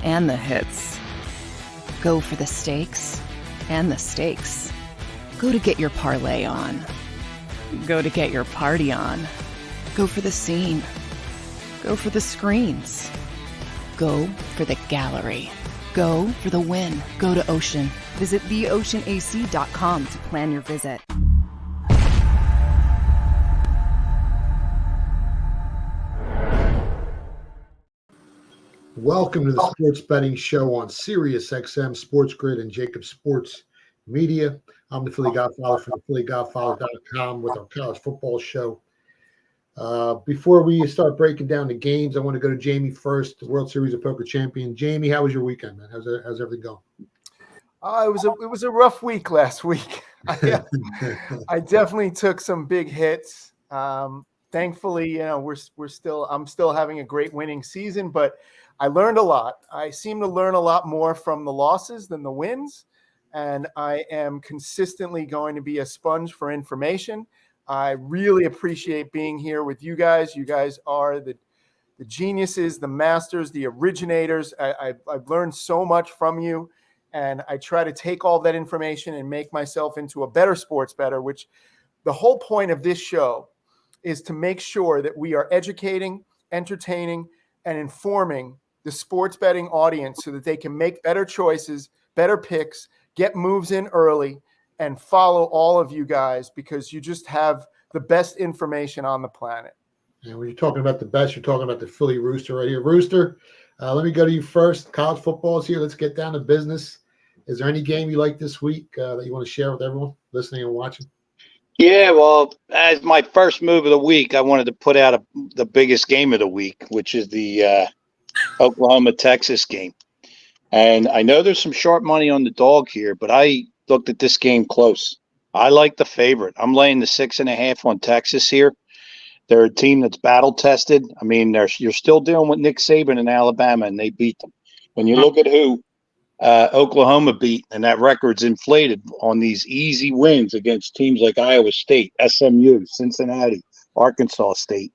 and the hits. Go for the stakes and the stakes. Go to get your parlay on. Go to get your party on. Go for the scene. Go for the screens. Go for the gallery. Go for the win. Go to Ocean. Visit theoceanac.com to plan your visit. Welcome to the Sports Betting Show on Sirius XM Sports Grid and JAKIB Sports Media. I'm the Philly Godfather from PhillyGodfather.com with our college football show. Before we start breaking down the games, I want to go to Jamie first, the World Series of Poker champion. Jamie, how was your weekend, man? How's everything going? It was a rough week last week. I definitely took some big hits. Thankfully, I'm still having a great winning season, but I learned a lot. I seem to learn a lot more from the losses than the wins, and I am consistently going to be a sponge for information. I really appreciate being here with you guys. You guys are the geniuses, the masters, the originators. I've learned so much from you, and I try to take all that information and make myself into a better sports bettor, which the whole point of this show is to make sure that we are educating, entertaining, and informing the sports betting audience so that they can make better choices, better picks, get moves in early, and follow all of you guys because you just have the best information on the planet. And when you're talking about the best, you're talking about the Philly Rooster right here. Rooster, let me go to you first. College football is here. Let's get down to business. Is there any game you like this week that you want to share with everyone listening and watching? Yeah, well, as my first move of the week, I wanted to put out the biggest game of the week, which is the Oklahoma-Texas game. And I know there's some sharp money on the dog here, but I looked at this game close. I like the favorite. I'm laying the 6.5 on Texas here. They're a team that's battle-tested. I mean, you're still dealing with Nick Saban in Alabama, and they beat them. When you look at who Oklahoma beat, and that record's inflated on these easy wins against teams like Iowa State, SMU, Cincinnati, Arkansas State.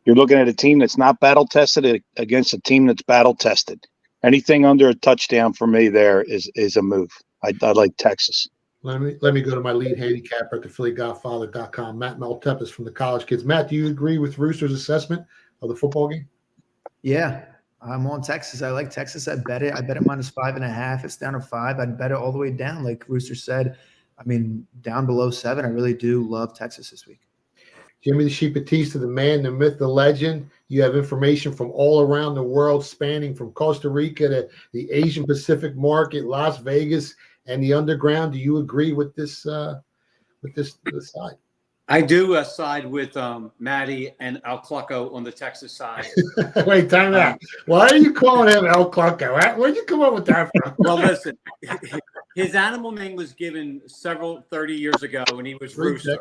You're looking at a team that's not battle-tested against a team that's battle-tested. Anything under a touchdown for me there is a move. I like Texas. Let me go to my lead handicapper at the PhillyGodfather.com, Matt Maltepis from the College Kids. Matt, do you agree with Rooster's assessment of the football game? Yeah, I'm on Texas. I like Texas. I bet it minus 5.5. It's down to 5. I'd bet it all the way down. Like Rooster said, I mean, down below 7. I really do love Texas this week. Jimmy the Sheep Batista, the man, the myth, the legend. You have information from all around the world, spanning from Costa Rica to the Asian Pacific market, Las Vegas, and the underground. Do you agree with this side? I do side with Maddie and El Clucko on the Texas side. Wait, time out. Why are you calling him El Clucko? Where'd you come up with that from? Well, listen, his animal name was given 30 years ago, and he was Rooster.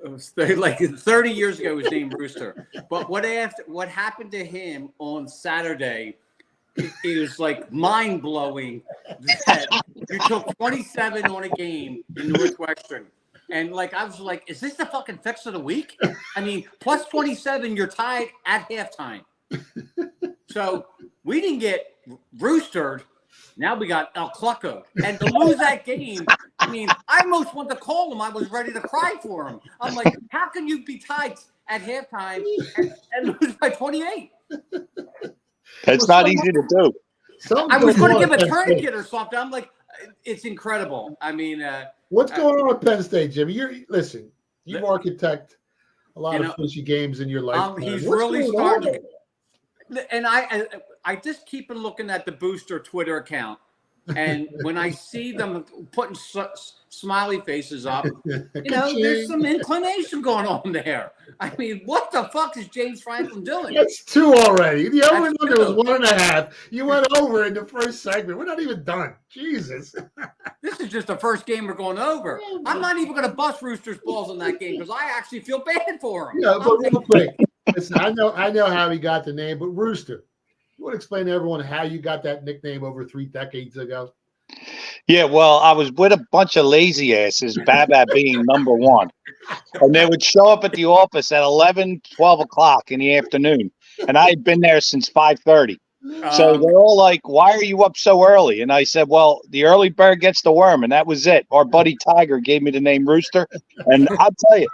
It was like 30 years ago, he was named Rooster. But what happened to him on Saturday, it was like mind-blowing that you took 27 on a game in Northwestern. And I was like, is this the fucking fix of the week? I mean, plus 27, you're tied at halftime. So we didn't get Roostered. Now we got El Clucko. And to lose that game, I mean, I almost wanted to call him. I was ready to cry for him. I'm like, how can you be tied at halftime and lose by 28? It's not easy to do. I was going to give a tourniquet or something. I'm like, it's incredible. I mean, what's going on at Penn State, Jimmy? Listen, you architect a lot of fishy games in your life. He's really starting. And I just keep looking at the Booster Twitter account. And when I see them putting smiley faces up, there's some inclination going on there. I mean, what the fuck is James Franklin doing? That's 2 already. The over-under was 1.5. You went over in the first segment. We're not even done. Jesus. This is just the first game we're going over. I'm not even going to bust Rooster's balls in that game because I actually feel bad for him. Yeah, but real quick, listen, I know how he got the name, but Rooster, you want to explain to everyone how you got that nickname over 3 decades ago? Yeah, well, I was with a bunch of lazy asses, Baba being number one. And they would show up at the office at 11, 12 o'clock in the afternoon. And I had been there since 5:30. So they're all like, "Why are you up so early?" And I said, "Well, the early bird gets the worm," and that was it. Our buddy Tiger gave me the name Rooster, and I'll tell you,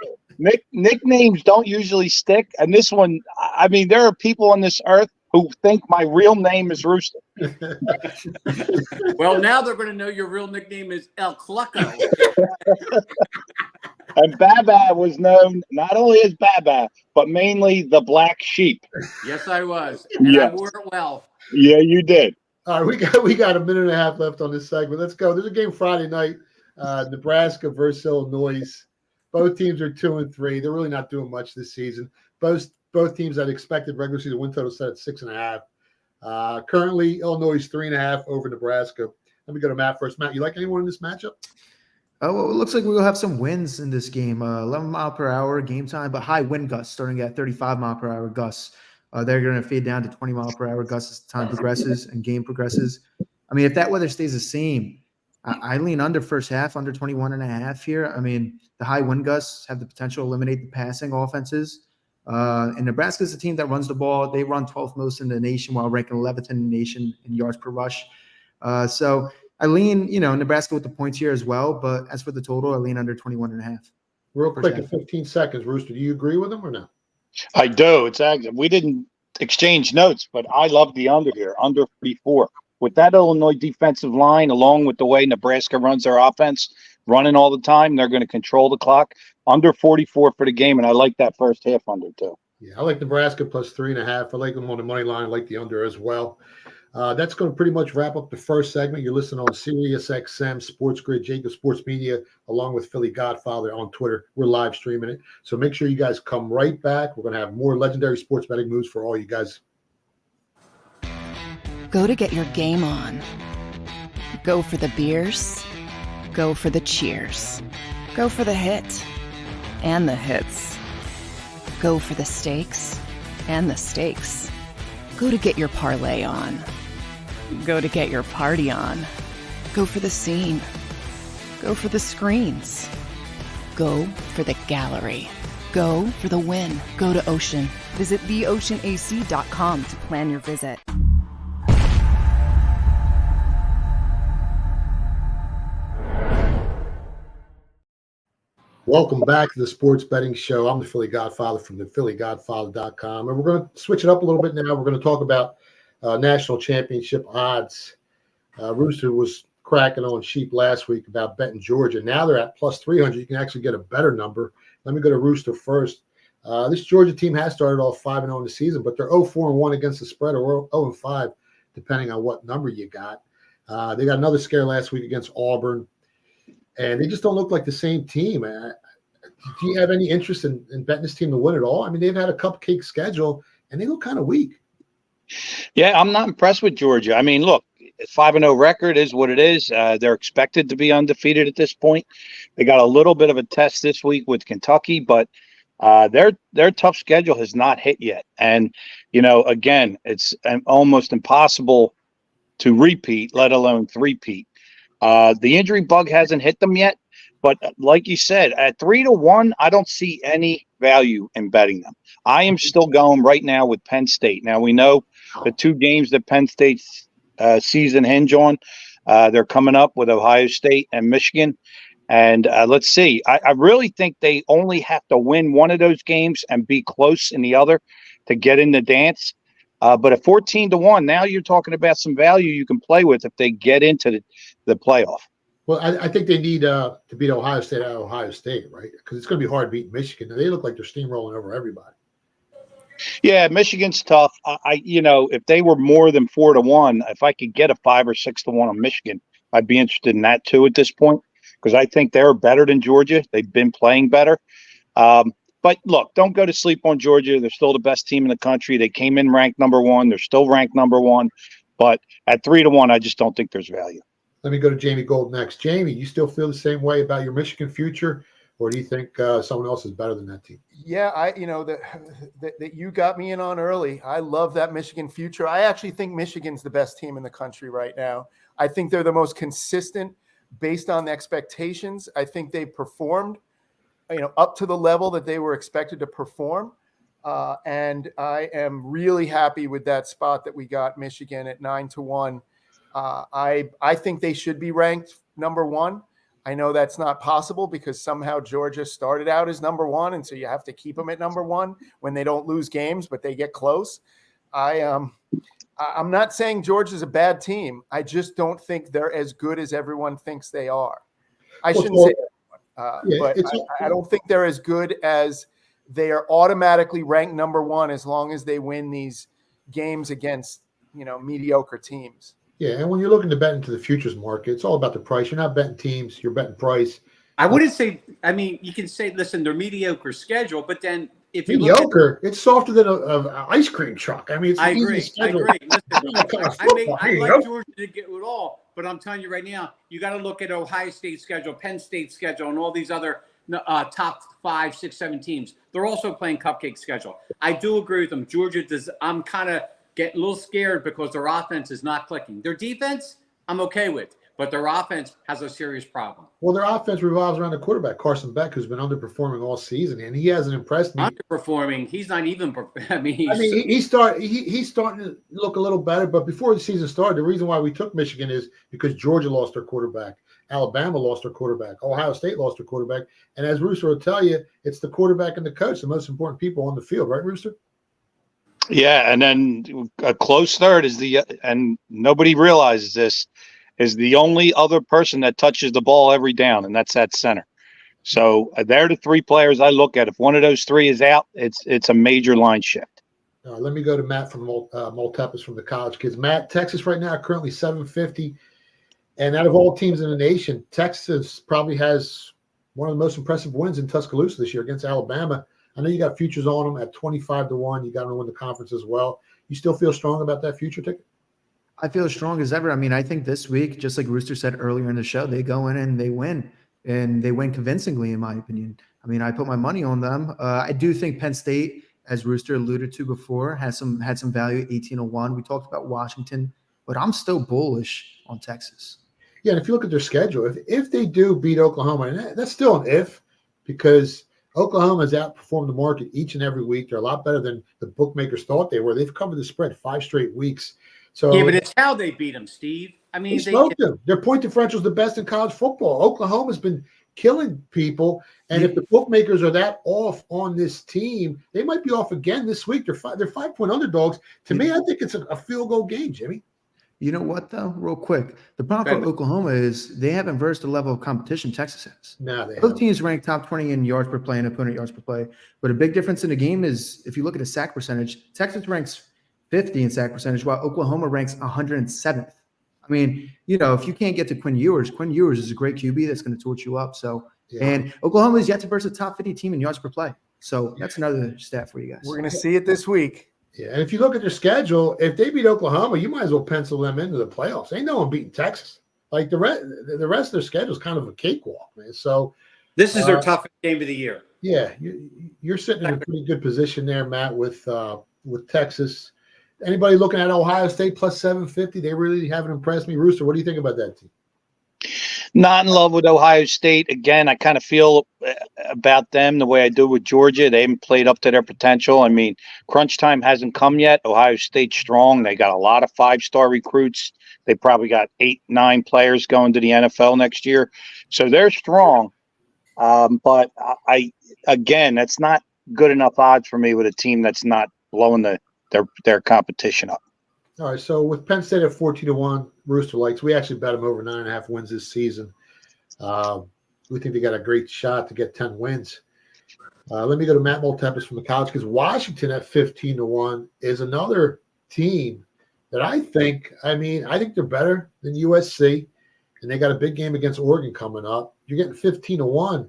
nicknames don't usually stick. And this one, I mean, there are people on this earth who think my real name is Rooster. Well, now they're going to know your real nickname is El Clucko. And Baba was known not only as Baba, but mainly the black sheep. Yes, I was. And I wore it well. Yeah, you did. All right, we got a minute and a half left on this segment. Let's go. There's a game Friday night, Nebraska versus Illinois. Both teams are 2-3. They're really not doing much this season. Both teams had expected regular season win total set at 6.5. Currently, Illinois is 3.5 over Nebraska. Let me go to Matt first. Matt, you like anyone in this matchup? Oh, well, it looks like we'll have some wins in this game. 11 mile per hour game time, but high wind gusts starting at 35 mile per hour gusts. They're going to fade down to 20 mile per hour gusts as time progresses and game progresses. I mean, if that weather stays the same, I lean under first half, under 21.5 here. I mean, the high wind gusts have the potential to eliminate the passing offenses. And Nebraska is a team that runs the ball. They run 12th most in the nation while ranking 11th in the nation in yards per rush. So I lean, Nebraska with the points here as well. But as for the total, I lean under 21.5. Real quick, in 15 seconds, Rooster, do you agree with him or no? I do. It's actually, we didn't exchange notes, but I love the under here, under 34. With that Illinois defensive line, along with the way Nebraska runs their offense, running all the time, they're going to control the clock. Under 44 for the game, and I like that first half under too. Yeah, I like Nebraska plus 3.5. I like them on the money line. I like the under as well. That's going to pretty much wrap up the first segment. You're listening on Sirius XM Sports Grid, JAKIB Sports Media, along with Philly Godfather on Twitter. We're live streaming it. So make sure you guys come right back. We're going to have more legendary sports betting moves for all you guys. Go to get your game on. Go for the beers. Go for the cheers. Go for the hit and the hits. Go for the stakes and the stakes. Go to get your parlay on. Go to get your party on. Go for the scene. Go for the screens. Go for the gallery. Go for the win. Go to Ocean. Visit theoceanac.com to plan your visit. Welcome back to the Sports Betting Show. I'm the Philly Godfather from the PhillyGodfather.com. And we're going to switch it up a little bit now. We're going to talk about national championship odds. Rooster was cracking on sheep last week about betting Georgia. Now they're at plus 300. You can actually get a better number. Let me go to Rooster first. This Georgia team has started off 5-0 in the season, but they're 0-4-1 against the spread, or 0-5, depending on what number you got. They got another scare last week against Auburn. And they just don't look like the same team. Do you have any interest in betting this team to win at all? I mean, they've had a cupcake schedule, and they look kind of weak. Yeah, I'm not impressed with Georgia. I mean, look, 5-0 record is what it is. They're expected to be undefeated at this point. They got a little bit of a test this week with Kentucky, but their tough schedule has not hit yet. And, again, it's almost impossible to repeat, let alone three-peat. The injury bug hasn't hit them yet, but like you said, at 3-1, I don't see any value in betting them. I am still going right now with Penn State. Now we know the two games that Penn State's season hinge on. They're coming up with Ohio State and Michigan. And let's see, I really think they only have to win one of those games and be close in the other to get in the dance. But at 14-1, now you're talking about some value you can play with if they get into the playoff. Well, I think they need to beat Ohio State out of Ohio State, right? Because it's going to be hard beating Michigan. They look like they're steamrolling over everybody. Yeah, Michigan's tough. If they were more than 4-1, if I could get a 5 or 6-1 on Michigan, I'd be interested in that too at this point, because I think they're better than Georgia. They've been playing better. But look, don't go to sleep on Georgia. They're still the best team in the country. They came in ranked number 1. They're still ranked number 1. But at 3-1, I just don't think there's value. Let me go to Jamie Gold next. Jamie, you still feel the same way about your Michigan future, or do you think someone else is better than that team? Yeah, that you got me in on early. I love that Michigan future. I actually think Michigan's the best team in the country right now. I think they're the most consistent based on the expectations. I think they've performed, up to the level that they were expected to perform. And I am really happy with that spot that we got Michigan at 9-1. I think they should be ranked number 1. I know that's not possible because somehow Georgia started out as number 1, and so you have to keep them at number 1 when they don't lose games, but they get close. I'm not saying Georgia's a bad team. I just don't think they're as good as everyone thinks they are. I shouldn't say that, but I don't think they're as good as they are automatically ranked number 1 as long as they win these games against, mediocre teams. Yeah, and when you're looking to bet into the futures market, it's all about the price. You're not betting teams, you're betting price. I wouldn't say, you can say, listen, they're mediocre schedule, but then if you mediocre, it's softer than an ice cream truck. It's I agree. Listen, I like Georgia to get it all, but I'm telling you right now, you got to look at Ohio State's schedule, Penn State's schedule, and all these other top 5, 6, 7 teams. They're also playing cupcake schedule. I do agree with them. Georgia does. I'm kind of getting a little scared because their offense is not clicking. Their defense, I'm okay with, but their offense has a serious problem. Well, their offense revolves around the quarterback, Carson Beck, who's been underperforming all season, and he hasn't impressed me. Underperforming? He's not even. He's starting to look a little better. But before the season started, the reason why we took Michigan is because Georgia lost their quarterback, Alabama lost their quarterback, Ohio State lost their quarterback, and as Rooster will tell you, it's the quarterback and the coach, the most important people on the field, right, Rooster? Yeah, and then a close third is and nobody realizes this, is the only other person that touches the ball every down, and that's at center. So they're the 3 players I look at. If one of those 3 is out, it's a major line shift. Let me go to Matt from Multipus from the College Kids. Matt, Texas right now currently 750, and out of all teams in the nation, Texas probably has one of the most impressive wins in Tuscaloosa this year against Alabama. I know you got futures on them at 25-1. You got them to win the conference as well. You still feel strong about that future ticket? I feel as strong as ever. I think this week, just like Rooster said earlier in the show, they go in and they win convincingly, in my opinion. I put my money on them. I do think Penn State, as Rooster alluded to before, had some value at 18-1. We talked about Washington, but I'm still bullish on Texas. Yeah, and if you look at their schedule, if they do beat Oklahoma, and that's still an if, because Oklahoma has outperformed the market each and every week. They're a lot better than the bookmakers thought they were. They've covered the spread 5 straight weeks. So yeah, but it's how they beat them, Steve. they smoked them. Their point differential is the best in college football. Oklahoma's been killing people, and if the bookmakers are that off on this team, they might be off again this week. They're 5-point underdogs. To me, I think it's a field goal game, Jimmy. You know what, though? Real quick. The problem for Oklahoma is they haven't versed the level of competition Texas has. No, they Both teams rank top 20 in yards per play and opponent yards per play. But a big difference in the game is if you look at the sack percentage, Texas ranks 50 in sack percentage, while Oklahoma ranks 107th. If you can't get to Quinn Ewers is a great QB that's going to torch you up. So, and Oklahoma is yet to verse a top 50 team in yards per play. So that's another stat for you guys. We're going to see it this week. Yeah, and if you look at their schedule, if they beat Oklahoma, you might as well pencil them into the playoffs. Ain't no one beating Texas. Like the rest of their schedule is kind of a cakewalk, man. So this is their toughest game of the year. Yeah, you're sitting in a pretty good position there, Matt, with Texas. Anybody looking at Ohio State plus 750? They really haven't impressed me. Rooster, what do you think about that team? Not in love with Ohio State. Again, I kind of feel about them the way I do with Georgia. They haven't played up to their potential. Crunch time hasn't come yet. Ohio State's strong. They got a lot of 5-star recruits. They probably got 8, 9 players going to the NFL next year. So they're strong. But that's not good enough odds for me with a team that's not blowing their competition up. All right, so with Penn State at 14-1, Rooster likes. We actually bet them over 9.5 wins this season. We think they got a great shot to get 10 wins. Let me go to Matt Multipus from the College, because Washington at 15-1 is another team that I think they're better than USC, and they got a big game against Oregon coming up. You're getting 15-1.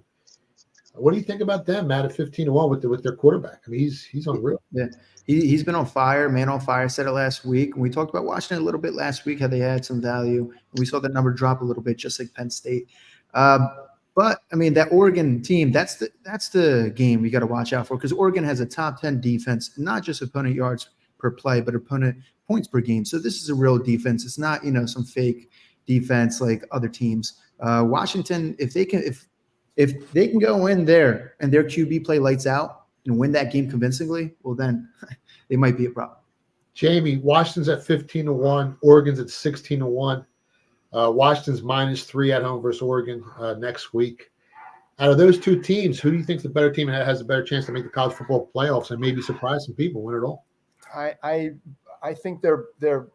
What do you think about them, Matt, at 15-1 with their quarterback? He's unreal. Yeah. He's been on fire, man on fire. I said it last week. And we talked about Washington a little bit last week, how they had some value. And we saw that number drop a little bit, just like Penn State. But that Oregon team, that's the game we got to watch out for, because Oregon has a top 10 defense, not just opponent yards per play, but opponent points per game. So this is a real defense. It's not, some fake defense like other teams. Washington, if they can go in there and their QB play lights out, and win that game convincingly, well, then they might be a problem. Jamie, Washington's at 15-1. Oregon's at 16-1. Washington's -3 at home versus Oregon next week. Out of those two teams, who do you think's the better team and has a better chance to make the college football playoffs and maybe surprise some people, win it all? I think they're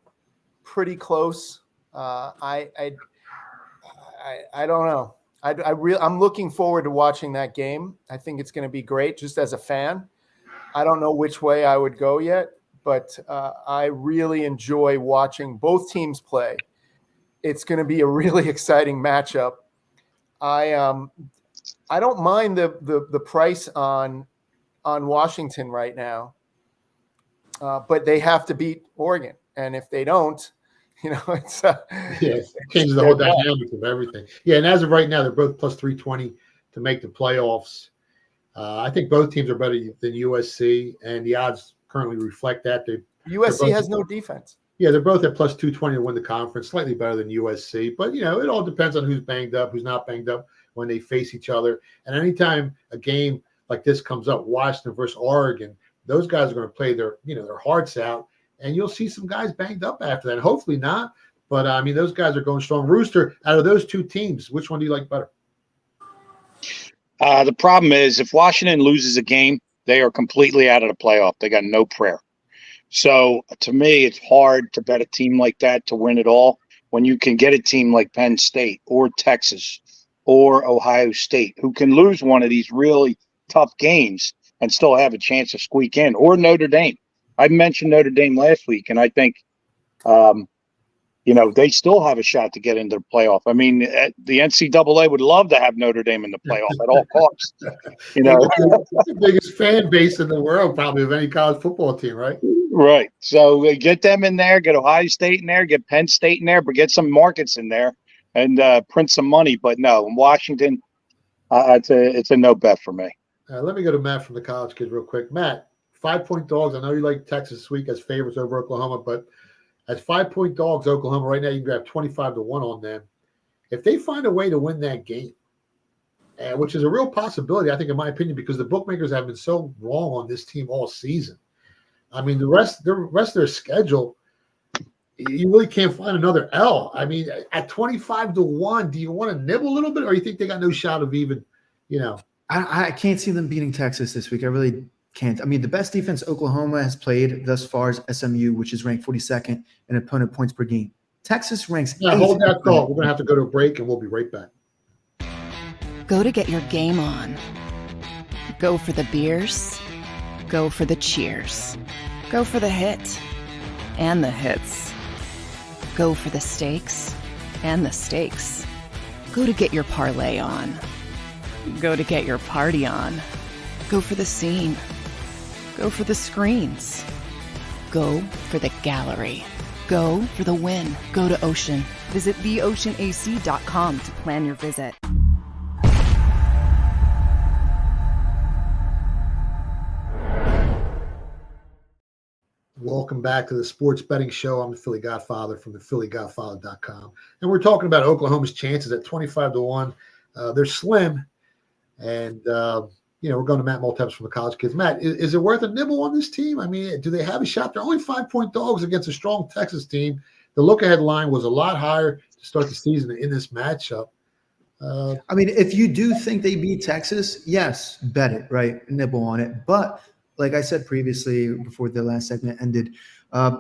pretty close. I don't know. I'm looking forward to watching that game. I think it's going to be great just as a fan. I don't know which way I would go yet, but I really enjoy watching both teams play. It's going to be a really exciting matchup. I don't mind the price on Washington right now, but they have to beat Oregon, and if they don't, it's changes the whole dynamic of everything. Yeah, and as of right now, they're both plus 320 to make the playoffs. I think both teams are better than USC, and the odds currently reflect that. USC has no defense. Yeah, they're both at plus 220 to win the conference, slightly better than USC. But, it all depends on who's banged up, who's not banged up when they face each other. And anytime a game like this comes up, Washington versus Oregon, those guys are going to play their hearts out. And you'll see some guys banged up after that. Hopefully not. But, those guys are going strong. Rooster, out of those two teams, which one do you like better? The problem is if Washington loses a game, they are completely out of the playoff. They got no prayer. So to me, it's hard to bet a team like that to win it all when you can get a team like Penn State or Texas or Ohio State who can lose one of these really tough games and still have a chance to squeak in, or Notre Dame. I mentioned Notre Dame last week, and I think they still have a shot to get into the playoff. I mean, the NCAA would love to have Notre Dame in the playoff at all costs. It's the biggest fan base in the world, probably, of any college football team, right? Right. So get them in there, get Ohio State in there, get Penn State in there, but get some markets in there and print some money. But no, in Washington, it's a no bet for me. Let me go to Matt from the College Kids real quick. Matt, 5-point dogs. I know you like Texas this week as favorites over Oklahoma, but as 5-point dogs, Oklahoma right now, you can grab 25-1 on them. If they find a way to win that game, which is a real possibility, I think, in my opinion, because the bookmakers have been so wrong on this team all season. I mean, the rest of their schedule, you really can't find another L. I mean, at 25-1, do you want to nibble a little bit, or you think they got no shot of even, I can't see them beating Texas this week. I really can't. I mean, the best defense Oklahoma has played thus far is SMU, which is ranked 42nd in opponent points per game. Texas ranks 8th. Hold that thought. We're going to have to go to a break, and we'll be right back. Go to get your game on. Go for the beers. Go for the cheers. Go for the hit and the hits. Go for the stakes and the stakes. Go to get your parlay on. Go to get your party on. Go for the scene. Go for the screens. Go for the gallery. Go for the win. Go to Ocean. Visit theoceanac.com to plan your visit. Welcome back to the Sports Betting Show. I'm the Philly Godfather from the PhillyGodfather.com. And we're talking about Oklahoma's chances at 25-1. They're slim. And, we're going to Matt Maltebs from the College Kids. Matt, is it worth a nibble on this team? I mean, do they have a shot? They're only 5-point dogs against a strong Texas team. The look-ahead line was a lot higher to start the season in this matchup. I mean, if you do think they beat Texas, yes, bet it, right? Nibble on it. But like I said previously, before the last segment ended, I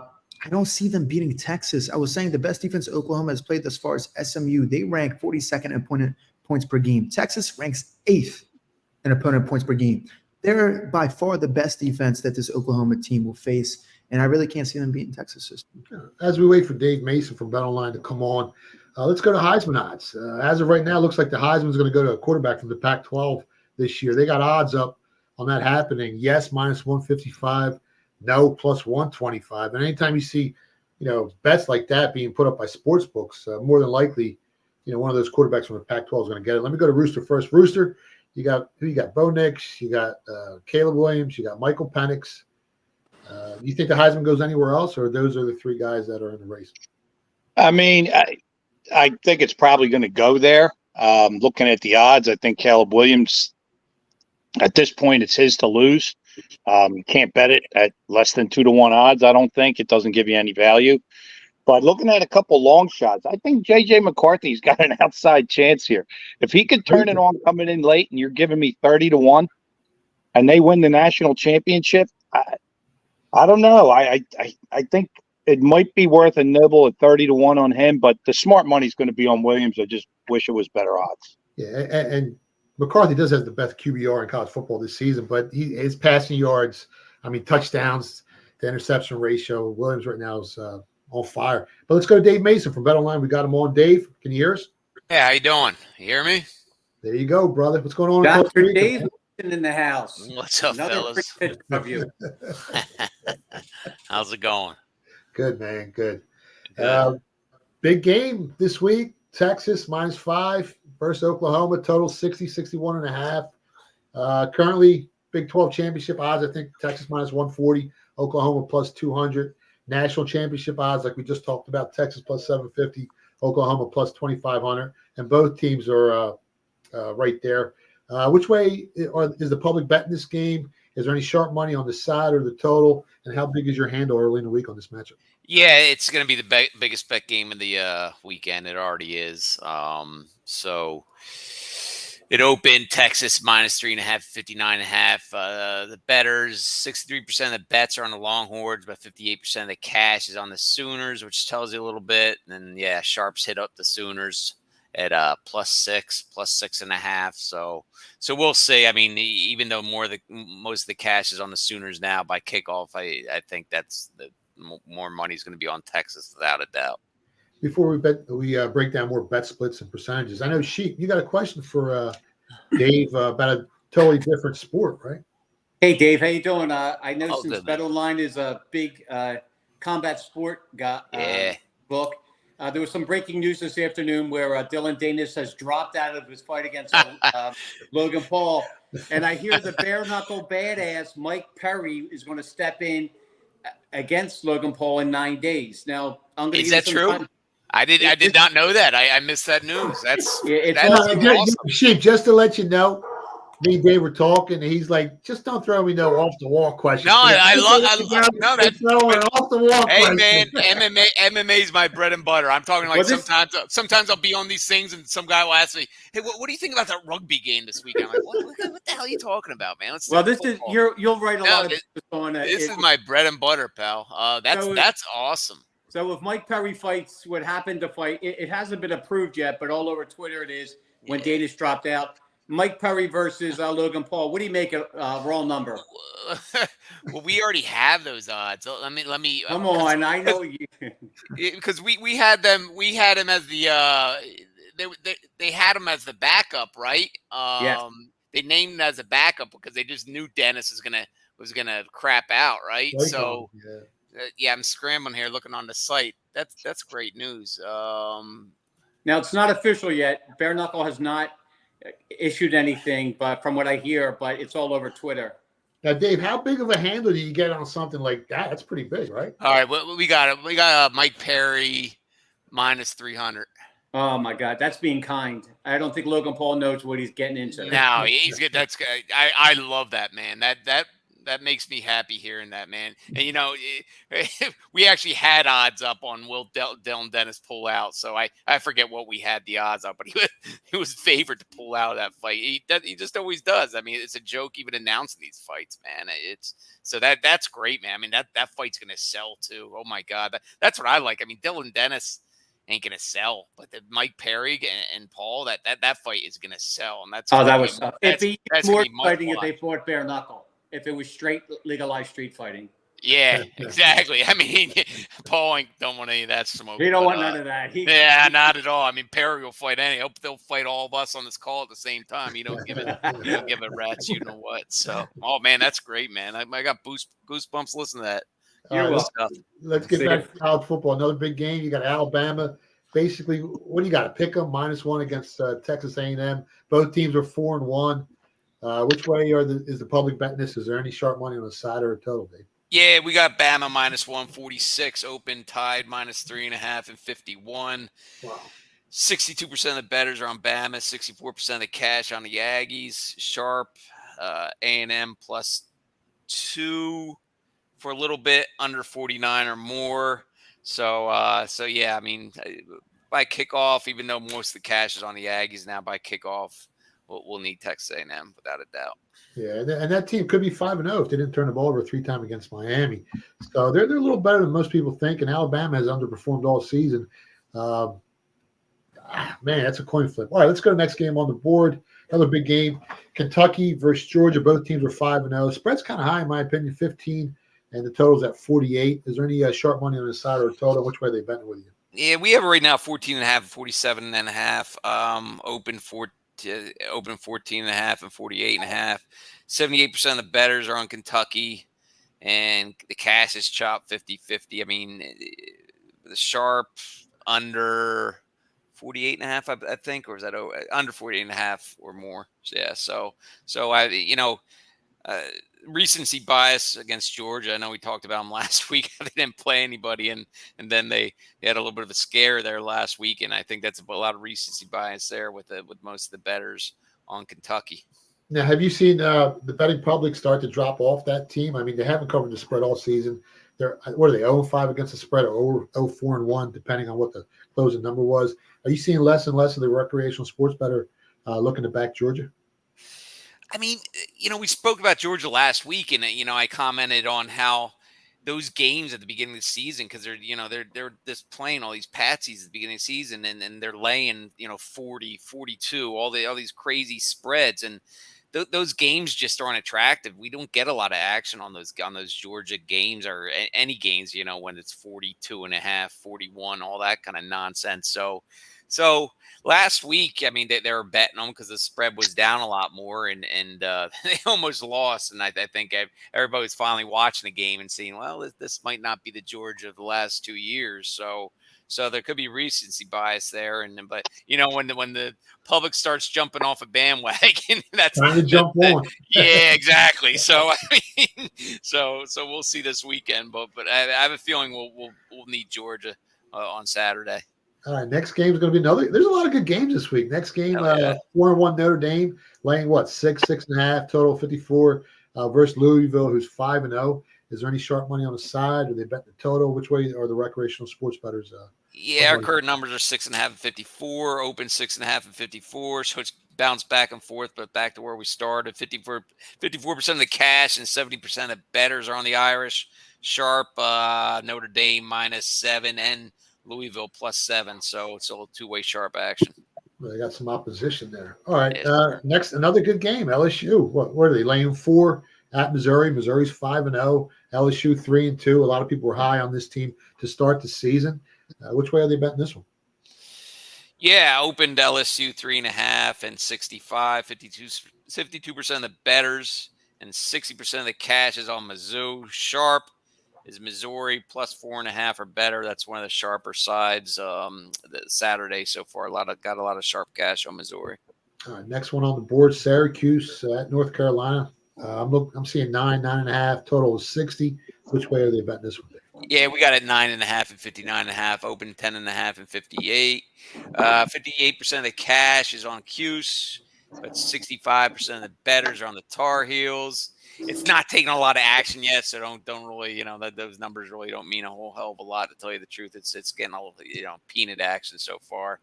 don't see them beating Texas. I was saying the best defense Oklahoma has played thus far is SMU. They rank 42nd in opponent points per game. Texas ranks 8th in opponent points per game. They're by far the best defense that this Oklahoma team will face, and I really can't see them beating Texas. As we wait for Dave Mason from BetOnline to come on, let's go to Heisman odds. As of right now, it looks like the Heisman is going to go to a quarterback from the Pac-12 this year. They got odds up on that happening. Yes, -155. No, +125. And anytime you see, bets like that being put up by sports books, more than likely, one of those quarterbacks from the Pac-12 is going to get it. Let me go to Rooster first. Rooster, you got Bo Nix, you got Caleb Williams, you got Michael Penix. You think the Heisman goes anywhere else, or those are the three guys that are in the race? I mean, I think it's probably going to go there. Looking at the odds, I think Caleb Williams At this point, it's his to lose. You can't bet it at less than 2-1 odds. I don't think it doesn't give you any value. But looking at a couple long shots, I think J.J. McCarthy's got an outside chance here. If he could turn it on coming in late, and you're giving me 30-1, and they win the national championship, I don't know. I think it might be worth a nibble at 30-1 on him, but the smart money's going to be on Williams. I just wish it was better odds. Yeah, and McCarthy does have the best QBR in college football this season, but his passing yards, touchdowns, the interception ratio, Williams right now is on fire. But let's go to Dave Mason from BetOnline. We got him on. Dave, can you hear us? Hey, how you doing? You hear me? There you go, brother. What's going on? Dr. Dave in the house. What's up, fellas? Of you. How's it going? Good, man. Good. Good. Big game this week. Texas -5 versus Oklahoma. Total 61.5. Currently, Big 12 championship odds, I think Texas -140, Oklahoma +200. National championship odds, like we just talked about, Texas +750, Oklahoma +2,500. And both teams are right there. Which way is the public betting this game? Is there any sharp money on the side or the total? And how big is your handle early in the week on this matchup? Yeah, it's going to be the biggest bet game of the weekend. It already is. So it opened Texas -3.5, 59.5. The bettors, 63% of the bets are on the Longhorns, but 58% of the cash is on the Sooners, which tells you a little bit. And yeah, sharps hit up the Sooners at +6, +6.5. So we'll see. I mean, even though most of the cash is on the Sooners now by kickoff, I think that's the more money is going to be on Texas without a doubt. Before we break down more bet splits and percentages, I know Sheep, you got a question for Dave about a totally different sport, right? Hey, Dave, how you doing? I know since good, man. BetOnline is a big combat sport book. There was some breaking news this afternoon where Dylan Danis has dropped out of his fight against Logan Paul. And I hear the bare knuckle badass Mike Perry is going to step in against Logan Paul in 9 days. Now, I'm going to Is that true? I did not know that. I missed that news. That's awesome. Sheep, just to let you know, me and Dave were talking, and he's like, "Just don't throw me no off the wall questions." No, I love that. Throwing off the wall. Hey question. man, MMA is my bread and butter. I'm talking like sometimes I'll be on these things, and some guy will ask me, "Hey, what do you think about that rugby game this weekend?" I'm like, "What the hell are you talking about, man?" You'll write a lot of on it. This is my bread and butter, pal. That's awesome. So if Mike Perry fights what happened to fight, it hasn't been approved yet, but all over Twitter it is when Danis dropped out. Mike Perry versus Logan Paul. What do you make a raw number? Well, we already have those odds. Let me. Come on, I know you. Because we had them. We had him as the. They had him as the backup, right? Yes. They named him as a backup because they just knew Dennis was gonna crap out, right? So. Yeah, I'm scrambling here looking on the site. That's great news. Now it's not official yet. Bare Knuckle has not issued anything, but from what I hear, but it's all over Twitter. Now, Dave, how big of a handle do you get on something like that? That's pretty big, right? All right, well, we got Mike Perry -300. Oh my God, that's being kind. I don't think Logan Paul knows what he's getting into. No, he's good. That's good. I love that, man. That makes me happy hearing that, man. And, we actually had odds up on will Dylan Dennis pull out. So I forget what we had the odds up, but he was favored to pull out of that fight. He just always does. I mean, it's a joke even announcing these fights, man. That's great, man. I mean, that fight's going to sell too. Oh my God. That's what I like. I mean, Dylan Dennis ain't going to sell, but the Mike Perry and Paul, that fight is going to sell. And that's that was tough. It'd be more exciting if they fought bare knuckle. If it was straight legalized street fighting. Yeah, exactly. I mean, Paul don't want any of that smoke. He don't want none of that. Not at all. I mean, Perry will fight any. I hope they'll fight all of us on this call at the same time. He don't give a rat's you know what. So, oh man, that's great, man. I got goosebumps listening to that. Let's get back to college football. Another big game. You got Alabama. Basically, what do you got to pick them? -1 against Texas A&M. Both teams are 4-1. Which way is the public betting this? Is there any sharp money on the side or a total, Dave? Yeah, we got Bama -146, open tied -3.5 and 51. Wow. 62% of the bettors are on Bama, 64% of the cash on the Aggies. Sharp, A&M +2 for a little bit, under 49 or more. So yeah, I mean, by kickoff, even though most of the cash is on the Aggies now, by kickoff, we'll need Texas A&M without a doubt. Yeah, and that team could be 5-0 if they didn't turn the ball over 3 times against Miami. So they're a little better than most people think, and Alabama has underperformed all season. Man, that's a coin flip. All right, let's go to the next game on the board. Another big game. Kentucky versus Georgia. Both teams are 5-0. Spread's kind of high, in my opinion, 15, and the total's at 48. Is there any sharp money on the side or total? Which way are they betting with you? Yeah, we have it right now 14.5, 47.5. Open 14.5 and 48.5. 78% of the bettors are on Kentucky, and the cash is chopped 50-50. I mean, the sharp under 48.5, I think, or is that under 48.5 or more? So, yeah, so I recency bias against Georgia. I know we talked about them last week. They didn't play anybody, and then they had a little bit of a scare there last week, and I think that's a lot of recency bias there with most of the bettors on Kentucky. Now, have you seen the betting public start to drop off that team? I mean, they haven't covered the spread all season. What are they, 0-5 against the spread, or 0-4-1, depending on what the closing number was? Are you seeing less and less of the recreational sports bettor looking to back Georgia? I mean, we spoke about Georgia last week, and I commented on how those games at the beginning of the season, because they're just playing all these patsies at the beginning of the season, and they're laying 40, 42, all these crazy spreads, and those games just aren't attractive. We don't get a lot of action on those Georgia games or any games, when it's 42.5, 41, all that kind of nonsense. So last week, I mean, they were betting them because the spread was down a lot more, and they almost lost. And I think everybody was finally watching the game and seeing, well, this might not be the Georgia of the last 2 years. So there could be recency bias there, but when the public starts jumping off a bandwagon, that's time to jump on. Yeah, exactly. So I mean, so we'll see this weekend, but I have a feeling we'll need Georgia on Saturday. All right, next game is going to be another. There's a lot of good games this week. Next game, 4-1 Notre Dame, laying 6.5, total 54, versus Louisville, who's 5-0. Is there any sharp money on the side? Are they betting the total? Which way are the recreational sports bettors? Yeah, our current numbers are 6.5 and 54, open 6.5 and 54. So it's bounced back and forth, but back to where we started. 54% of the cash and 70% of the bettors are on the Irish. Sharp, Notre Dame -7 and Louisville +7. So it's a little two-way sharp action. Well, they got some opposition there. All right. Next, another good game. LSU. What are they laying 4 at Missouri? Missouri's 5-0. LSU 3-2. A lot of people were high on this team to start the season. Which way are they betting this one? Yeah, opened LSU 3.5 and 65. 52% of the bettors and 60% of the cash is on Mizzou. Sharp is Missouri +4.5 or better. That's one of the sharper sides Saturday so far. Got a lot of sharp cash on Missouri. All right, next one on the board, Syracuse at North Carolina. I'm seeing 9.5. Total is 60. Which way are they betting this one? Yeah, we got it 9.5 and 59.5. Open 10.5 and 58. 58% of the cash is on Cuse, but 65% of the bettors are on the Tar Heels. It's not taking a lot of action yet, so don't really, those numbers really don't mean a whole hell of a lot, to tell you the truth. It's getting a little, peanut action so far.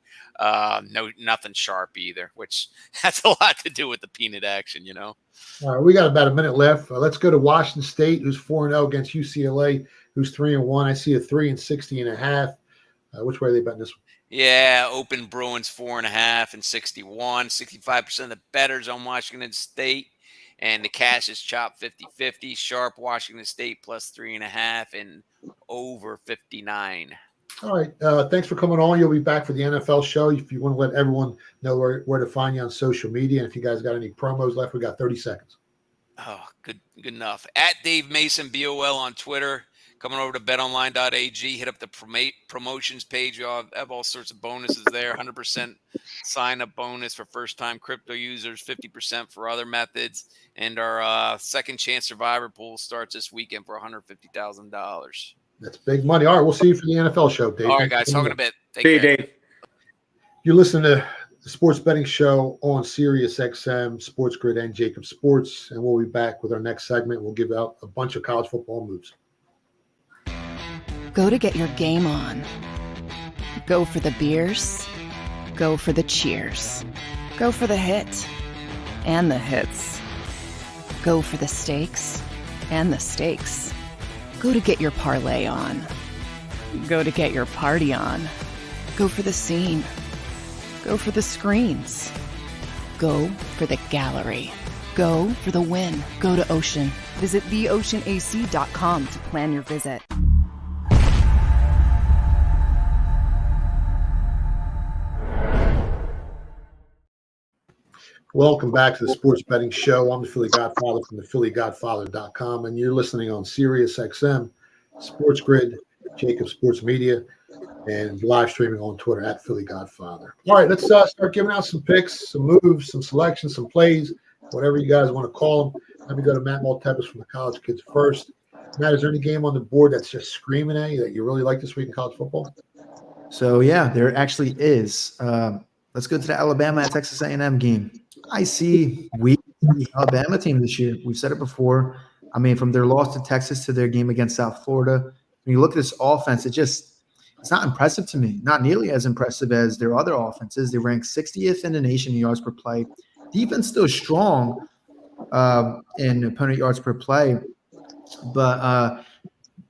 Nothing sharp either, which has a lot to do with the peanut action, All right, we got about a minute left. Let's go to Washington State, who's 4-0 against UCLA, who's 3-1. I see a 3 and 60.5. Which way are they betting this one? Yeah, open Bruins 4.5 and 61. 65% of the bettors on Washington State. And the cash is chopped 50-50. Sharp Washington State +3.5 and over 59. All right. Thanks for coming on. You'll be back for the NFL show. If you want to let everyone know where to find you on social media, and if you guys got any promos left, we got 30 seconds. Oh, good enough. At Dave Mason BOL on Twitter. Coming over to betonline.ag, hit up the promotions page. You have all sorts of bonuses there. 100% sign-up bonus for first-time crypto users, 50% for other methods. And our second chance survivor pool starts this weekend for $150,000. That's big money. All right, we'll see you for the NFL show, Dave. All right, guys. Talking a bit. See you, Dave. You listen to the sports betting show on Sirius XM, Sports Grid, and JAKIB Sports. And we'll be back with our next segment. We'll give out a bunch of college football moves. Go to get your game on. Go for the beers. Go for the cheers. Go for the hit and the hits. Go for the stakes and the stakes. Go to get your parlay on. Go to get your party on. Go for the scene. Go for the screens. Go for the gallery. Go for the win. Go to Ocean. Visit theoceanac.com to plan your visit. Welcome back to the Sports Betting Show. I'm the Philly Godfather from the PhillyGodfather.com, and you're listening on Sirius XM, Sports Grid, JAKIB Sports Media, and live streaming on Twitter at Philly Godfather. All right, let's start giving out some picks, some moves, some selections, some plays, whatever you guys want to call them. Let me go to Matt Maltepis from the College Kids first. Matt, is there any game on the board that's just screaming at you that you really like this week in college football? So, yeah, there actually is. Let's go to the Alabama at Texas A&M game. I see weak Alabama team this year. We've said it before. I mean, from their loss to Texas to their game against South Florida, when you look at this offense, it's not impressive to me. Not nearly as impressive as their other offenses. They rank 60th in the nation in yards per play. Defense still strong in opponent yards per play, but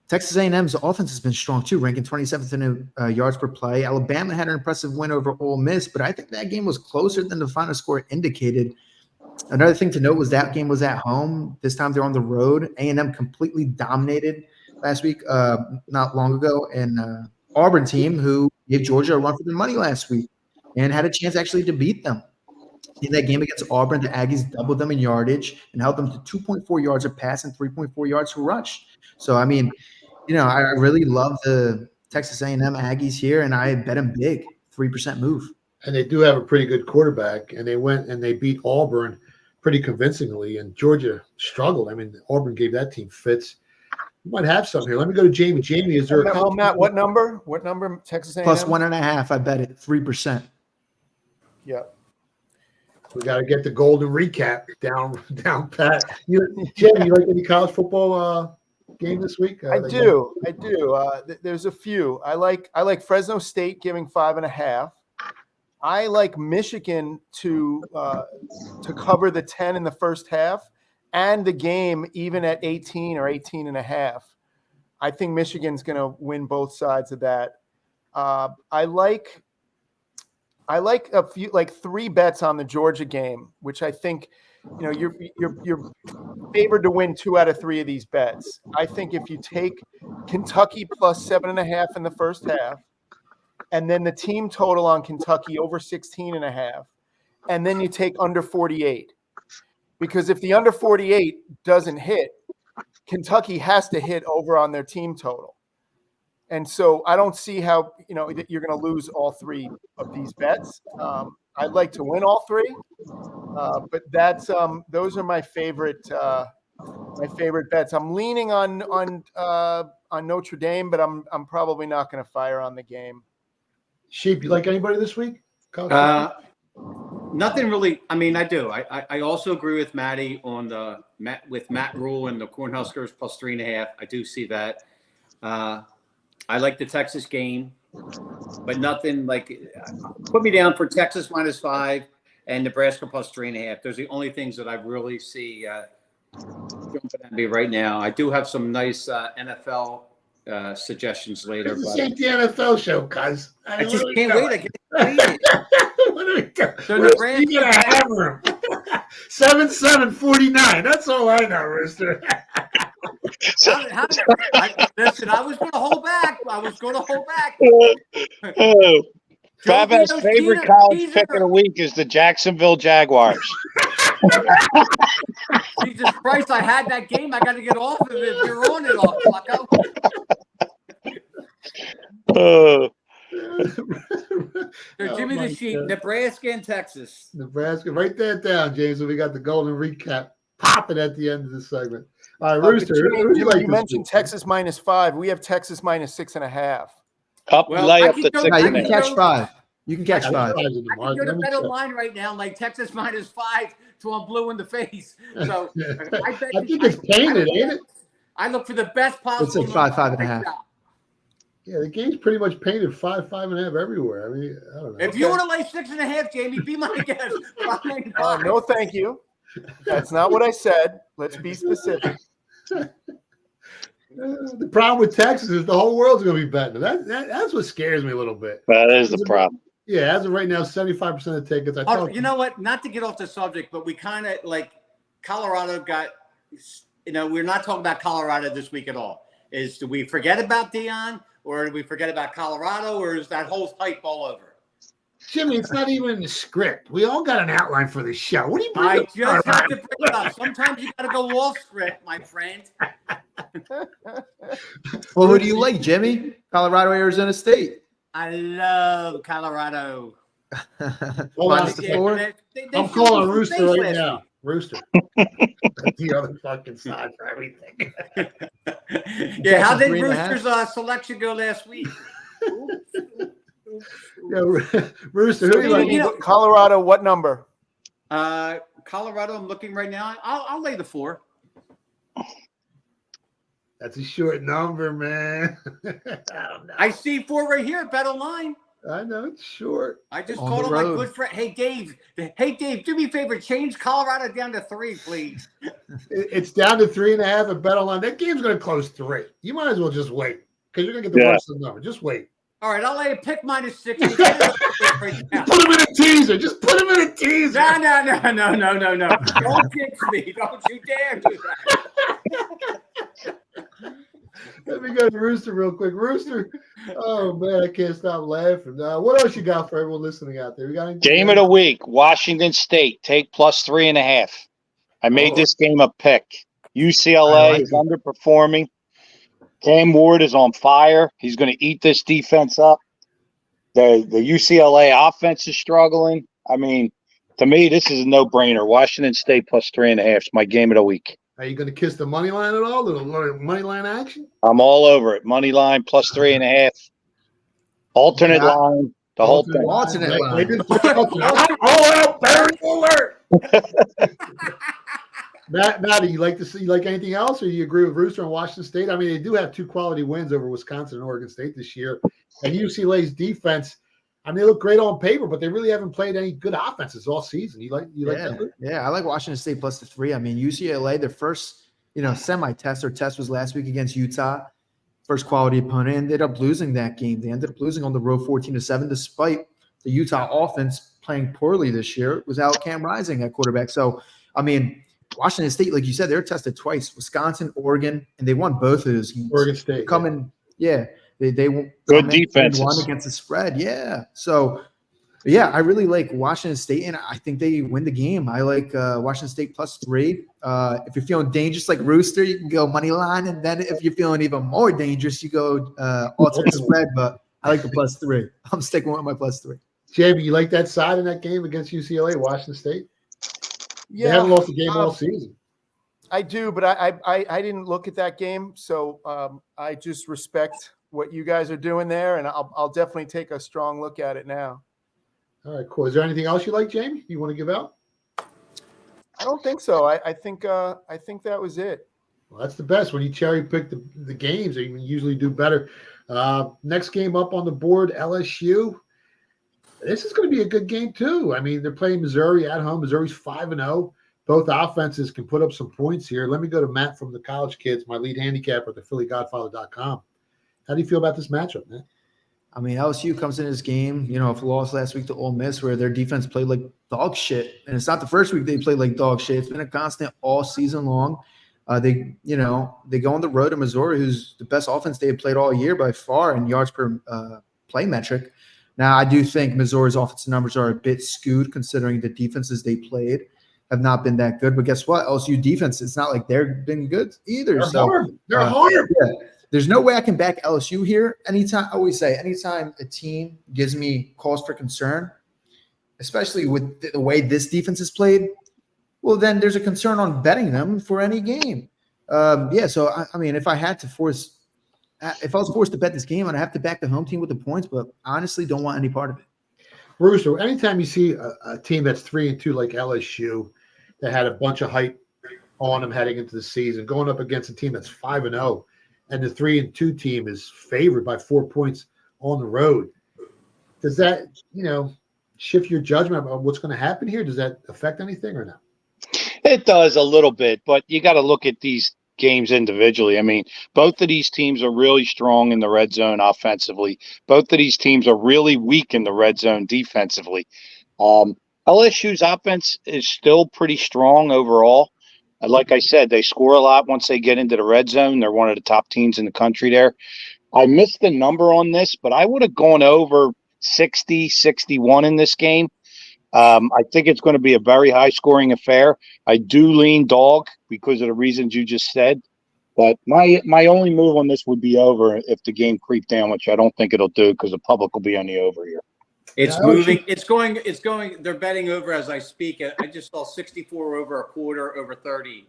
Texas A&M's offense has been strong too, ranking 27th in yards per play. Alabama had an impressive win over Ole Miss, but I think that game was closer than the final score indicated. Another thing to note was that game was at home. This time they're on the road. A&M completely dominated last week, not long ago, and Auburn team who gave Georgia a run for their money last week and had a chance actually to beat them. In that game against Auburn, the Aggies doubled them in yardage and held them to 2.4 yards a pass and 3.4 yards per rush. So, I mean, I really love the Texas A&M Aggies here, and I bet them big, 3% move. And they do have a pretty good quarterback, and they went and they beat Auburn pretty convincingly, and Georgia struggled. I mean, Auburn gave that team fits. You might have some here. Let me go to Jamie. Jamie, is there a Matt, what number? What number? Texas A&M? Plus 1.5. I bet it 3%. Yeah. We got to get the golden recap down pat. Jamie, you like any college football game this week? I do. There's a few. I like Fresno State giving 5.5. I like Michigan to cover the 10 in the first half and the game even at 18 or 18.5. I think Michigan's going to win both sides of that. I like a few, like 3 bets on the Georgia game, which I think, you're favored to win 2 out of 3 of these bets. I think if you take Kentucky plus 7.5 in the first half, and then the team total on Kentucky over 16.5, and then you take under 48, because if the under 48 doesn't hit, Kentucky has to hit over on their team total. And so I don't see how, you're going to lose all 3 of these bets. I'd like to win all 3, but that's those are my favorite bets. I'm leaning on Notre Dame, but I'm probably not going to fire on the game. Sheep, you like anybody this week? Nothing really. I mean, I do. I also agree with Maddie on with Matt Rule and the Cornhuskers plus 3.5. I do see that. I like the Texas game, but nothing like put me down for Texas -5 and Nebraska plus 3.5. Those are the only things that I really see jumping at me right now. I do have some nice NFL suggestions later. This ain't the NFL show, cuz. I just can't wait. I get excited. What are we doing? So Nebraska, you got a hammer. 7-7-49. That's all I know, Rooster. Listen, I was going to hold back. Baba's favorite college pick of the week is the Jacksonville Jaguars. Jesus Christ, I had that game. I got to get off of it. If you're on it, I'll clock out. So give me the sheet. God. Nebraska and Texas. Nebraska. Write that down, James. And we got the golden recap popping at the end of the segment. All right, Rooster. You mentioned Texas -5. We have Texas -6.5. Lay up the 6.5. You can catch 5. You can catch 5. I can go to better line right now, like Texas -5 till I'm blue in the face. So I think it's painted, ain't it? I look for the best possible. It's like 5, 5.5. Yeah, the game's pretty much painted 5, 5.5 everywhere. I mean, I don't know. If you want to lay 6.5, Jamie, be my guest. No, thank you. That's not what I said. Let's be specific. The problem with Texas is the whole world's going to be betting. That's what scares me a little bit. That is the problem. Yeah, as of right now, 75% of the tickets. You know what? Not to get off the subject, but we kind of like Colorado got. We're not talking about Colorado this week at all. Do we forget about Dion, or do we forget about Colorado, or is that whole hype all over? Jimmy, it's not even in the script. We all got an outline for this show. What do you? I just have to bring it up. Sometimes you got to go off script, my friend. Well, who do you like, Jimmy? Colorado, Arizona State. I love Colorado. Minus the 4. I'm calling Rooster right now. Rooster. The other fucking side for everything. Yeah, how did Rooster's selection go last week? Yeah, Rooster. Who do you like? Colorado, what number? Colorado, I'm looking right now. I'll lay the 4. That's a short number, man. I don't know. I see 4 right here at Bet Online. I know it's short. I just called on my good friend. Hey, Dave, do me a favor. Change Colorado down to 3, please. It's down to 3.5 at Bet Online. That game's going to close 3. You might as well just wait because you're going to get the worst of the number. Just wait. All right, I'll lay a pick -6. Put him in a teaser. Just put him in a teaser. No. Don't jinx me. Don't you dare do that. Let me go to Rooster real quick. Rooster, oh, man, I can't stop laughing. What else you got for everyone listening out there? We got Game of the week, Washington State, take +3.5. I made this game a pick. UCLA is underperforming. Cam Ward is on fire. He's going to eat this defense up. The UCLA offense is struggling. I mean, to me, this is a no-brainer. Washington State +3.5 is my game of the week. Are you going to kiss the money line at all? The money line action? I'm all over it. Money line +3.5. Alternate line. The whole thing. Alternate line. All out, Barry alert. Matt, do you like anything else, or you agree with Rooster on Washington State? I mean, they do have 2 quality wins over Wisconsin and Oregon State this year. And UCLA's defense, I mean, they look great on paper, but they really haven't played any good offenses all season. You like that? Yeah, I like Washington State +3. I mean, UCLA, their first, semi-test or test was last week against Utah. First quality opponent, ended up losing that game. They ended up losing on the road 14-7, despite the Utah offense playing poorly this year without Cam Rising at quarterback. So, I mean, Washington State, like you said, they're tested twice: Wisconsin, Oregon, and they won both of those games. Oregon State They good defense. Won against the spread. Yeah. So, yeah, I really like Washington State, and I think they win the game. I like Washington State +3. If you're feeling dangerous like Rooster, you can go money line, and then if you're feeling even more dangerous, you go alternate spread. But I like the +3. I'm sticking with my +3. Jamie, you like that side in that game against UCLA, Washington State? Yeah, they haven't lost a game all season. I do, but I didn't look at that game, so I just respect what you guys are doing there, and I'll definitely take a strong look at it now. All right, cool. Is there anything else you like, Jamie? You want to give out? I don't think so. I think that was it. Well, that's the best. When you cherry pick the games, you usually do better. Next game up on the board, LSU. This is going to be a good game too. I mean, they're playing Missouri at home. Missouri's 5-0. Both offenses can put up some points here. Let me go to Matt from the College Kids, my lead handicapper at the PhillyGodfather.com. How do you feel about this matchup, man? I mean, LSU comes in this game, if lost last week to Ole Miss, where their defense played like dog shit. And it's not the first week they played like dog shit. It's been a constant all season long. They go on the road to Missouri, who's the best offense they had played all year by far in yards per play metric. Now, I do think Missouri's offensive numbers are a bit skewed considering the defenses they played have not been that good. But guess what? LSU defense, it's not like they've been good either. They're hard. Yeah. There's no way I can back LSU here. Anytime a team gives me cause for concern, especially with the way this defense is played, well, then there's a concern on betting them for any game. So, I mean, if I was forced to bet this game, I'd have to back the home team with the points, but honestly don't want any part of it. Rooster, anytime you see a team that's 3-2 like LSU that had a bunch of hype on them heading into the season, going up against a team that's 5-0, and the 3-2 team is favored by 4 points on the road, does that, shift your judgment about what's going to happen here? Does that affect anything or not? It does a little bit, but you got to look at these games individually. I mean, both of these teams are really strong in the red zone offensively. Both of these teams are really weak in the red zone defensively. LSU's offense is still pretty strong overall. Like I said, they score a lot once they get into the red zone. They're one of the top teams in the country there. I missed the number on this, but I would have gone over 60, 61 in this game. I think it's going to be a very high-scoring affair. I do lean dog because of the reasons you just said. But my only move on this would be over if the game creeped down, which I don't think it'll do because the public will be on the over here. It's moving. It's going. They're betting over as I speak. I just saw 64 over a quarter, over 30.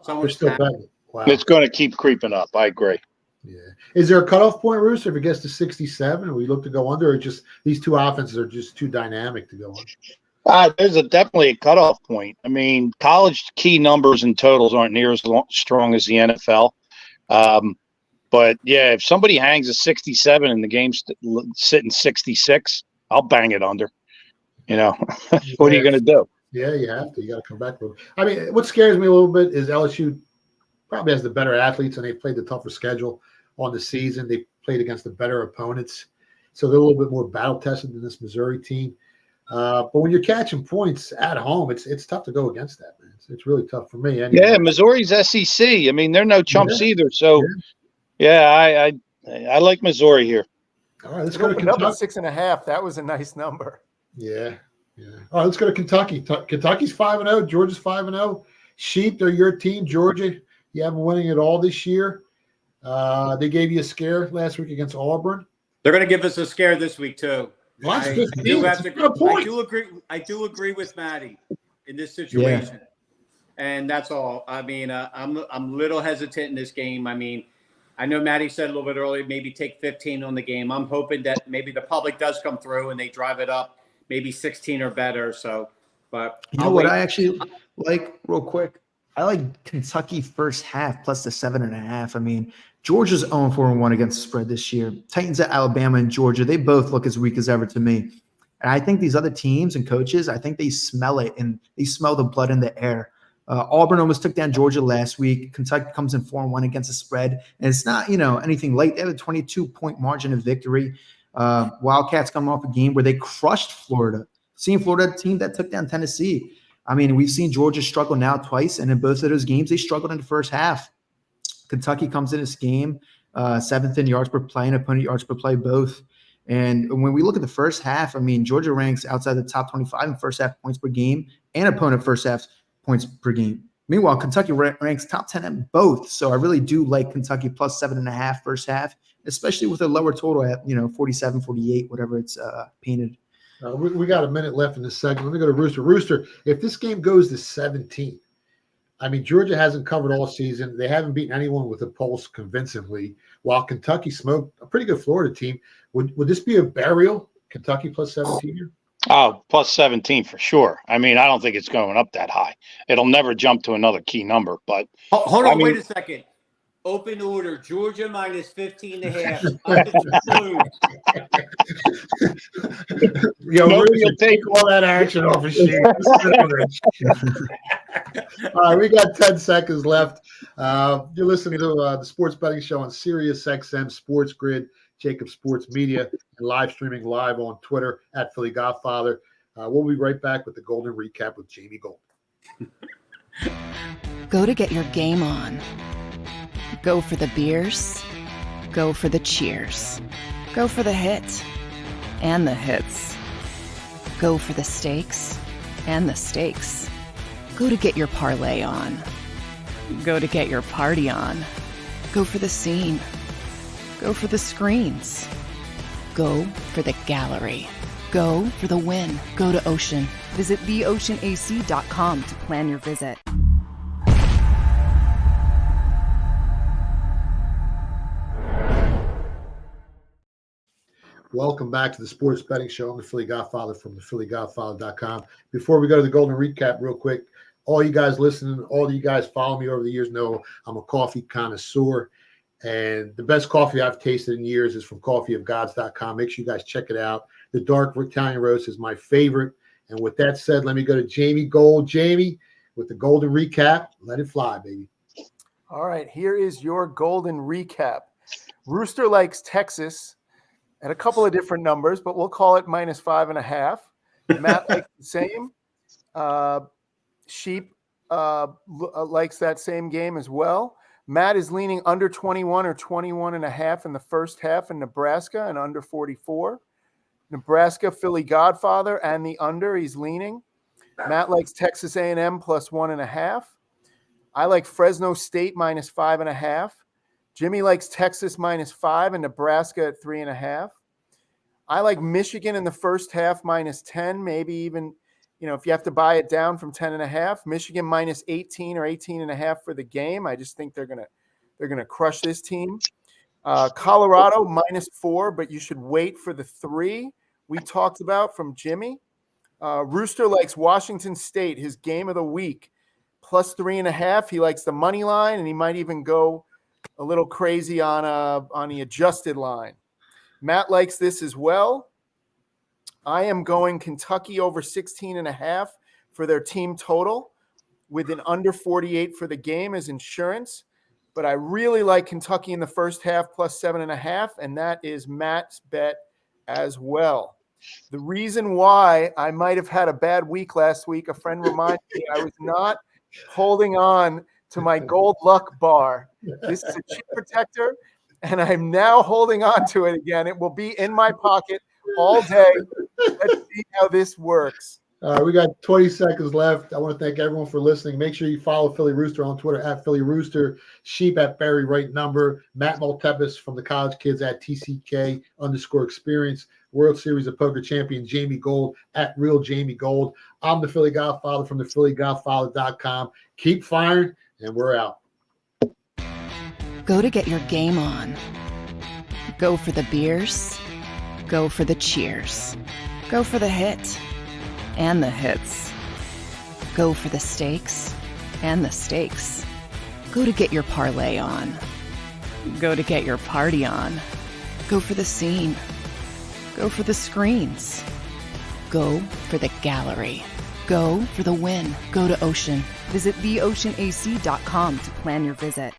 We're still betting. Wow. It's going to keep creeping up. I agree. Yeah. Is there a cutoff point, Rooster, if it gets to 67? We look to go under, or just these two offenses are just too dynamic to go under? There's definitely a cutoff point. I mean, college key numbers and totals aren't near as strong as the NFL. But, yeah, if somebody hangs a 67 and the game's sitting 66, I'll bang it under. What are you going to do? Yeah, you have to. You got to come back. I mean, what scares me a little bit is LSU probably has the better athletes, and they played the tougher schedule on the season. They played against the better opponents. So they're a little bit more battle-tested than this Missouri team. But when you're catching points at home, it's tough to go against that, man. It's really tough for me. Anyway. Yeah, Missouri's SEC. I mean, they're no chumps either. So, I like Missouri here. All right, let's go to Kentucky. 6.5. That was a nice number. Yeah. All right, let's go to Kentucky. Kentucky's 5-0. Georgia's 5-0. Sheep, they're your team. Georgia, you haven't winning it all this year. They gave you a scare last week against Auburn. They're going to give us a scare this week too. Well, I do agree with Maddie in this situation, and that's all. I mean, I'm a little hesitant in this game. I mean, I know Maddie said a little bit earlier, maybe take 15 on the game. I'm hoping that maybe the public does come through and they drive it up, maybe 16 or better. So, but you know what I actually like real quick? I like Kentucky first half plus the 7.5. I mean, Georgia's 0-4-1 against the spread this year. Titans at Alabama and Georgia, they both look as weak as ever to me. And I think these other teams and coaches, I think they smell it, and they smell the blood in the air. Auburn almost took down Georgia last week. Kentucky comes in 4-1 against the spread. And it's not, anything late. They have a 22-point margin of victory. Wildcats coming off a game where they crushed Florida. Seeing Florida, a team that took down Tennessee. I mean, we've seen Georgia struggle now twice, and in both of those games, they struggled in the first half. Kentucky comes in this game, 7th in yards per play and opponent yards per play both. And when we look at the first half, I mean, Georgia ranks outside the top 25 in first half points per game and opponent first half points per game. Meanwhile, Kentucky ranks top 10 at both. So I really do like Kentucky plus 7.5 first half, especially with a lower total at, 47, 48, whatever it's painted. We got a minute left in this segment. Let me go to Rooster. Rooster, if this game goes to 17, I mean, Georgia hasn't covered all season. They haven't beaten anyone with a pulse convincingly, while Kentucky smoked a pretty good Florida team. Would this be a burial, Kentucky plus 17 here? Oh, plus 17 for sure. I mean, I don't think it's going up that high. It'll never jump to another key number. But hold on, wait a second. Open order, Georgia minus 15.5. Nobody will take all that action off his sheet. All right, we got 10 seconds left. You're listening to the Sports Betting Show on Sirius XM Sports Grid, JAKIB Sports Media, and live streaming live on Twitter at Philly Godfather. We'll be right back with the Golden Recap with Jamie Gold. Go to get your game on. Go for the beers. Go for the cheers. Go for the hit and the hits. Go for the stakes and the stakes. Go to get your parlay on. Go to get your party on. Go for the scene. Go for the screens. Go for the gallery. Go for the win. Go to Ocean. Visit theoceanac.com to plan your visit. Welcome back to the Sports Betting Show. I'm the Philly Godfather from the PhillyGodfather.com. Before we go to the Golden Recap real quick, all you guys listening, all you guys follow me over the years know I'm a coffee connoisseur. And the best coffee I've tasted in years is from coffeeofgods.com. Make sure you guys check it out. The dark Italian roast is my favorite. And with that said, let me go to Jamie Gold. Jamie, with the Golden Recap. Let it fly, baby. All right, here is your Golden Recap. Rooster likes Texas at a couple of different numbers, but we'll call it -5.5. Matt likes the same. Sheep likes that same game as well. Matt is leaning under 21 or 21.5 in the first half in Nebraska and under 44. Nebraska, Philly Godfather, and the under he's leaning. Matt likes Texas A&M +1.5. I like Fresno State -5.5. Jimmy likes Texas -5 and Nebraska at 3.5. I like Michigan in the first half -10, maybe even, if you have to buy it down from 10.5. Michigan -18 or 18.5 for the game. I just think they're gonna crush this team. Colorado -4, but you should wait for the 3 we talked about from Jimmy. Rooster likes Washington State, his game of the week, +3.5. He likes the money line, and he might even go a little crazy on the adjusted line. Matt likes this as well. I am going Kentucky over 16.5 for their team total with an under 48 for the game as insurance. But I really like Kentucky in the first half +7.5, and that is Matt's bet as well. The reason why I might have had a bad week last week, a friend reminded me I was not holding on to my gold luck bar. This is a chip protector, and I'm now holding on to it again. It will be in my pocket all day. Let's see how this works. We got 20 seconds left. I want to thank everyone for listening. Make sure you follow Philly Rooster on Twitter at Philly Rooster, Sheep at Barry Right Number, Matt Maltepis from the College Kids at TCK_experience, World Series of Poker champion Jamie Gold at Real Jamie Gold. I'm the Philly Godfather from the PhillyGodfather.com. Keep firing, and we're out. Go to get your game on. Go for the beers. Go for the cheers. Go for the hit and the hits. Go for the stakes and the stakes. Go to get your parlay on. Go to get your party on. Go for the scene. Go for the screens. Go for the gallery. Go for the win. Go to Ocean. Visit theoceanac.com to plan your visit.